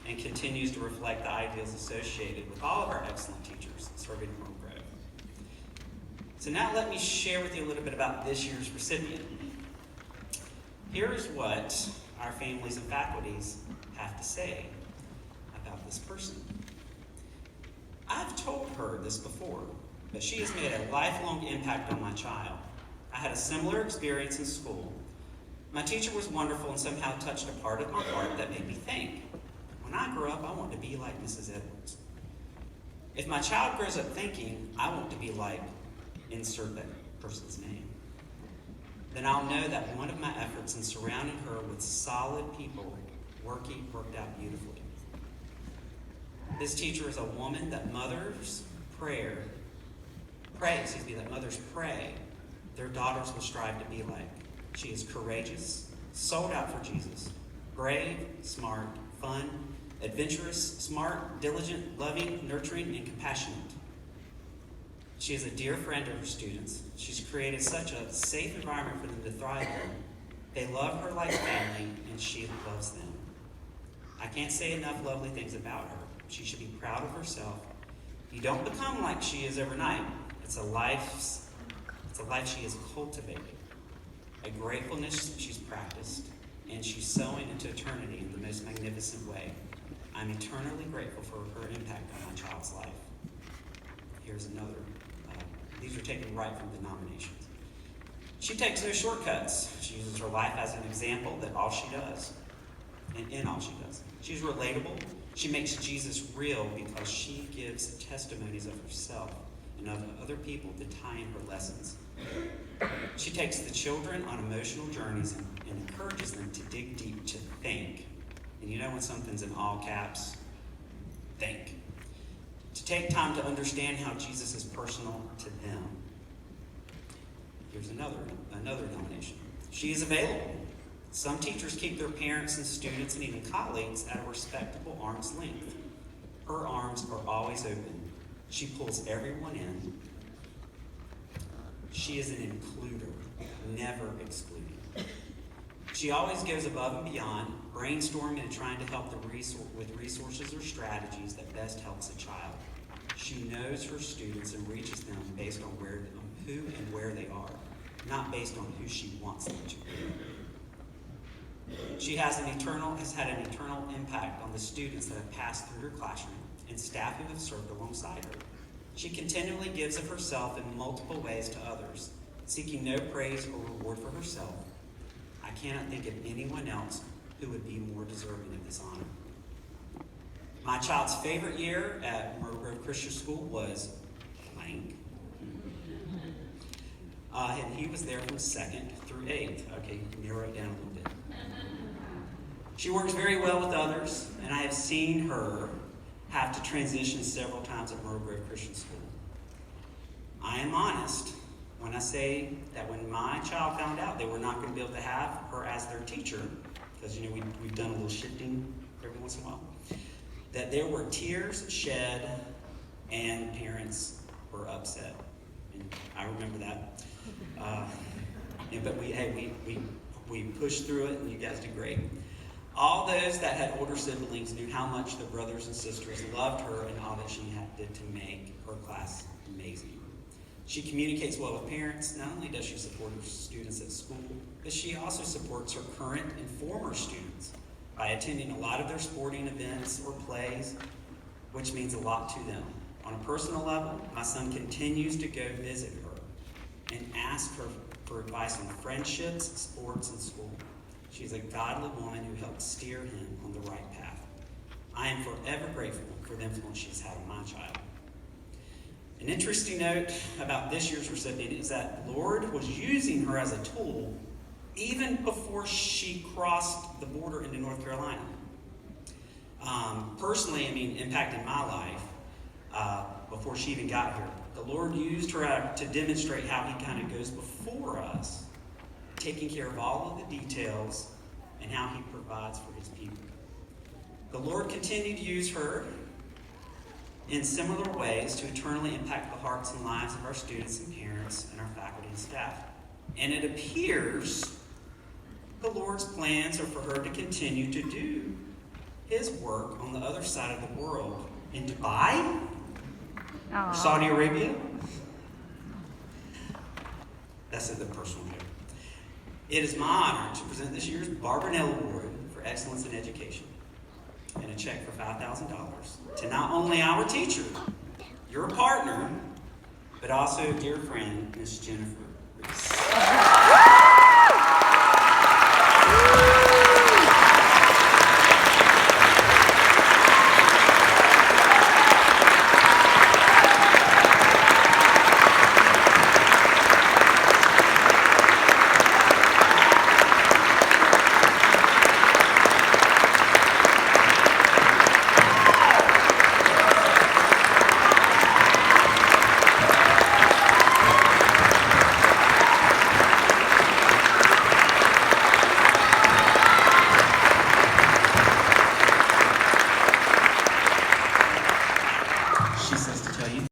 and continues to reflect the ideals associated with all of our excellent teachers serving in Myrtle Grove. So now let me share with you a little bit about this year's recipient. Here is what our families and faculties have to say about this person. I've told her this before, but she has made a lifelong impact on my child. I had a similar experience in school. My teacher was wonderful and somehow touched a part of my heart that made me think, when I grow up, I want to be like Mrs. Edwards. If my child grows up thinking, I want to be like, insert that person's name, then I'll know that one of my efforts in surrounding her with solid people worked out beautifully. This teacher is a woman that mothers pray their daughters will strive to be like. She is courageous, sold out for Jesus, brave, smart, fun, adventurous, smart, diligent, loving, nurturing, and compassionate. She is a dear friend of her students. She's created such a safe environment for them to thrive in. They love her like family, and she loves them. I can't say enough lovely things about her. She should be proud of herself. You don't become like she is overnight. It's a life she has cultivated, a gratefulness she's practiced, and she's sowing into eternity in the most magnificent way. I'm eternally grateful for her impact on my child's life. Here's another. These are taken right from the nominations. She takes no shortcuts. She uses her life as an example that all she does, and in all she does. She's relatable. She makes Jesus real because she gives testimonies of herself and of other people to tie in her lessons. She takes the children on emotional journeys and encourages them to dig deep, to think. And you know when something's in all caps? Think. To take time to understand how Jesus is personal to them. Here's another nomination. She is available. Some teachers keep their parents and students and even colleagues at a respectable arm's length. Her arms are always open. She pulls everyone in. She is an includer, never excluding. She always goes above and beyond, brainstorming and trying to help with resources or strategies that best helps a child. She knows her students and reaches them based on who and where they are, not based on who she wants them to be. She has had an eternal impact on the students that have passed through her classroom and staff who have served alongside her. She continually gives of herself in multiple ways to others, seeking no praise or reward for herself. I cannot think of anyone else who would be more deserving of this honor. My child's favorite year at Myrtle Grove Christian School was blank. And he was there from 2nd through 8th. Okay, narrow it down a little bit. She works very well with others, and I have seen her have to transition several times at Myrtle Grove Christian School. I am honest when I say that when my child found out they were not going to be able to have her as their teacher, because we've done a little shifting every once in a while, that there were tears shed and parents were upset. And I remember that. But we pushed through it, and you guys did great. All those that had older siblings knew how much the brothers and sisters loved her and all that she did to make her class amazing. She communicates well with parents. Not only does she support her students at school, but she also supports her current and former students by attending a lot of their sporting events or plays, which means a lot to them. On a personal level, my son continues to go visit her and ask her for advice on friendships, sports, and school. She's a godly woman who helped steer him on the right path. I am forever grateful for the influence she's had on my child. An interesting note about this year's recipient is that the Lord was using her as a tool even before she crossed the border into North Carolina. Personally, impacting my life before she even got here. The Lord used her to demonstrate how he kind of goes before us, taking care of all of the details and how he provides for his people. The Lord continued to use her in similar ways to eternally impact the hearts and lives of our students and parents and our faculty and staff. And it appears the Lord's plans are for her to continue to do his work on the other side of the world in Dubai or Aw. Saudi Arabia. That's the personal joke. It is my honor to present this year's Barbara Nail Award for Excellence in Education and a check for $5,000 to not only our teacher, your partner, but also dear friend, Miss Jennifer Reese.